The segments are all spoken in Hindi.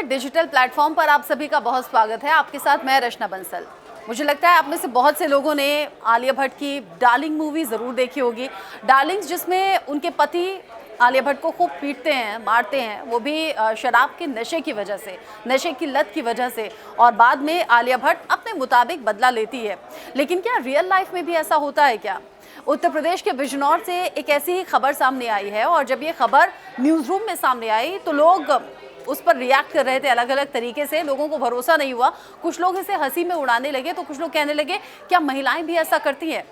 के डिजिटल प्लेटफॉर्म पर आप सभी का बहुत स्वागत है। आपके साथ मैं रचना बंसल। मुझे लगता है आप में से बहुत से लोगों ने आलिया भट्ट की डार्लिंग मूवी ज़रूर देखी होगी। डार्लिंग्स, जिसमें उनके पति आलिया भट्ट को खूब पीटते हैं, मारते हैं, वो भी शराब के नशे की वजह से, नशे की लत की वजह से, और बाद में आलिया भट्ट अपने मुताबिक बदला लेती है। लेकिन क्या रियल लाइफ में भी ऐसा होता है क्या? उत्तर प्रदेश के बिजनौर से एक ऐसी ही खबर सामने आई है, और जब ये खबर न्यूज़ रूम में सामने आई तो लोग उस पर रिएक्ट कर रहे थे अलग अलग तरीके से। लोगों को भरोसा नहीं हुआ, कुछ लोग इसे हंसी में उड़ाने लगे तो कुछ लोग कहने लगे क्या महिलाएं भी ऐसा करती हैं?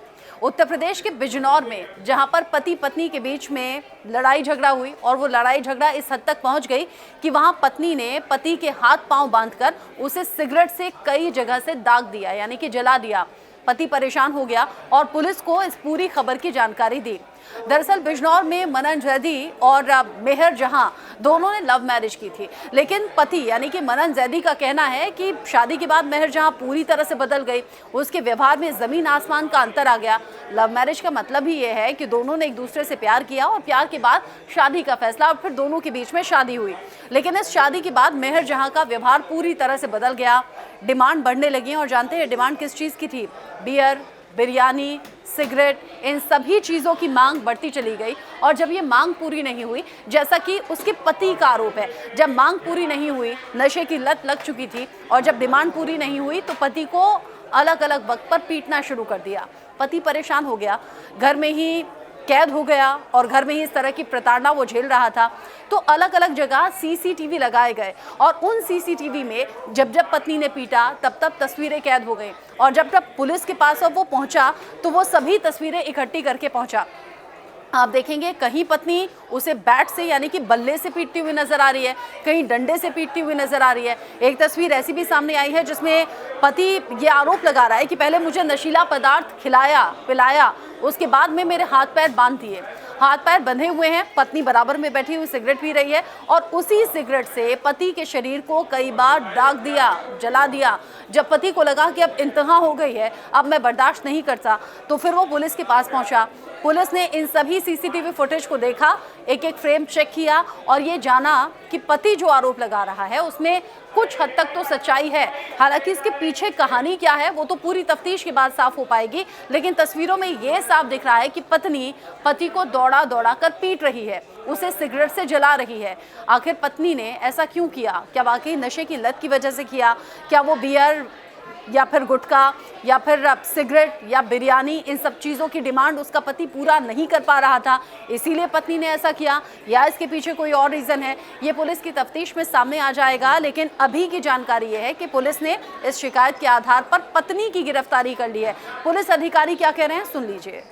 उत्तर प्रदेश के बिजनौर में, जहां पर पति पत्नी के बीच में लड़ाई झगड़ा हुई, और वो लड़ाई झगड़ा इस हद तक पहुंच गई कि वहां पत्नी ने पति के हाथ पांव बांधकर उसे सिगरेट से कई जगह से दाग दिया, यानी कि जला दिया। पति परेशान हो गया और पुलिस को इस पूरी खबर की जानकारी दी। दरअसल बिजनौर में मनन जैदी और मेहर जहां दोनों ने लव मैरिज की थी, लेकिन पति यानी कि मनन जैदी का कहना है कि शादी के बाद मेहर जहां पूरी तरह से बदल गई, उसके व्यवहार में जमीन आसमान का अंतर आ गया। लव मैरिज का मतलब ही ये है कि दोनों ने एक दूसरे से प्यार किया और प्यार के बाद शादी का फैसला, और फिर दोनों के बीच में शादी हुई। लेकिन इस शादी के बाद मेहर जहां का व्यवहार पूरी तरह से बदल गया। डिमांड बढ़ने लगी, और जानते हैं डिमांड किस चीज़ की थी? बियर, बिरयानी, सिगरेट, इन सभी चीज़ों की मांग बढ़ती चली गई। और जब ये मांग पूरी नहीं हुई, जैसा कि उसके पति का आरोप है, जब मांग पूरी नहीं हुई, नशे की लत लग चुकी थी, और जब डिमांड पूरी नहीं हुई तो पति को अलग अलग वक्त पर पीटना शुरू कर दिया। पति परेशान हो गया, घर में ही कैद हो गया, और घर में ही इस तरह की प्रताड़ना वो झेल रहा था। तो अलग अलग जगह सीसीटीवी लगाए गए, और उन सीसीटीवी में जब जब पत्नी ने पीटा तब तब तस्वीरें कैद हो गई, और जब जब पुलिस के पास अब वो पहुंचा तो वो सभी तस्वीरें इकट्ठी करके पहुंचा। आप देखेंगे कहीं पत्नी उसे बैट से यानी कि बल्ले से पीटती हुई नजर आ रही है, कहीं डंडे से पीटती हुई नजर आ रही है। एक तस्वीर ऐसी भी सामने आई है जिसमें पति ये आरोप लगा रहा है कि पहले मुझे नशीला पदार्थ खिलाया पिलाया, उसके बाद में मेरे हाथ पैर बांध दिए। हाथ पैर बंधे हुए हैं, पत्नी बराबर में बैठी हुई सिगरेट पी रही है, और उसी सिगरेट से पति के शरीर को कई बार दाग दिया, जला दिया। जब पति को लगा कि अब इंतहा हो गई है, अब मैं बर्दाश्त नहीं करता, तो फिर वो पुलिस के पास पहुंचा। पुलिस ने इन सभी सीसीटीवी फुटेज को देखा, एक एक फ्रेम चेक किया, और ये जाना कि पति जो आरोप लगा रहा है उसमें कुछ हद तक तो सच्चाई है। हालांकि इसके पीछे कहानी क्या है वो तो पूरी तफ्तीश के बाद साफ हो पाएगी, लेकिन तस्वीरों में ये साफ दिख रहा है कि पत्नी पति को दौड़ा दौड़ा कर पीट रही है, उसे सिगरेट से जला रही है। आखिर पत्नी ने ऐसा क्यों किया? क्या वाकई नशे की लत की वजह से किया? क्या वो बियर या फिर गुटखा या फिर सिगरेट या बिरयानी, इन सब चीज़ों की डिमांड उसका पति पूरा नहीं कर पा रहा था, इसीलिए पत्नी ने ऐसा किया, या इसके पीछे कोई और रीज़न है? ये पुलिस की तफ्तीश में सामने आ जाएगा। लेकिन अभी की जानकारी ये है कि पुलिस ने इस शिकायत के आधार पर पत्नी की गिरफ्तारी कर ली है। पुलिस अधिकारी क्या कह रहे हैं, सुन लीजिए।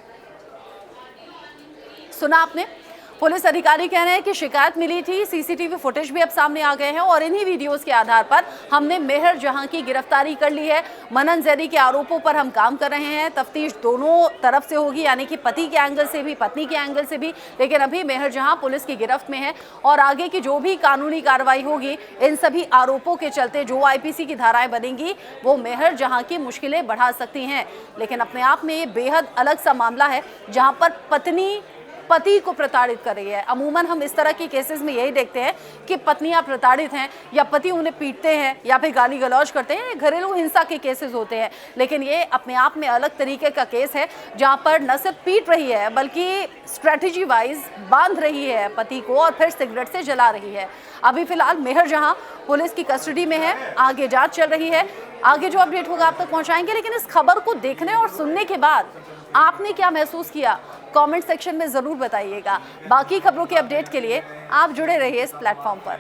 सुना आपने? पुलिस अधिकारी कह रहे हैं कि शिकायत मिली थी, सीसीटीवी फुटेज भी अब सामने आ गए हैं, और इन्हीं वीडियोस के आधार पर हमने मेहर जहां की गिरफ्तारी कर ली है। मनन जैदी के आरोपों पर हम काम कर रहे हैं। तफ्तीश दोनों तरफ से होगी, यानी कि पति के एंगल से भी, पत्नी के एंगल से भी। लेकिन अभी मेहर जहां पुलिस की गिरफ्त में है, और आगे की जो भी कानूनी कार्रवाई होगी इन सभी आरोपों के चलते जो आईपीसी की धाराएं बनेंगी वो मेहर जहां की मुश्किलें बढ़ा सकती हैं। लेकिन अपने आप में ये बेहद अलग सा मामला है, जहां पर पत्नी पति को प्रताड़ित कर रही है। अमूमन हम इस तरह के केसेस में यही देखते हैं कि पत्नियां प्रताड़ित हैं, या पति उन्हें पीटते हैं, या फिर गाली गलौज करते हैं, घरेलू हिंसा के केसेस होते हैं। लेकिन ये अपने आप में अलग तरीके का केस है, जहां पर न सिर्फ पीट रही है बल्कि स्ट्रेटजी वाइज बांध रही है पति को, और फिर सिगरेट से जला रही है। अभी फिलहाल मेहर जहां पुलिस की कस्टडी में है, आगे जांच चल रही है, आगे जो अपडेट होगा आप तक पहुंचाएंगे। लेकिन इस खबर को देखने और सुनने के बाद आपने क्या महसूस किया, कमेंट सेक्शन में ज़रूर बताइएगा। बाकी खबरों के अपडेट के लिए आप जुड़े रहिए इस प्लेटफॉर्म पर।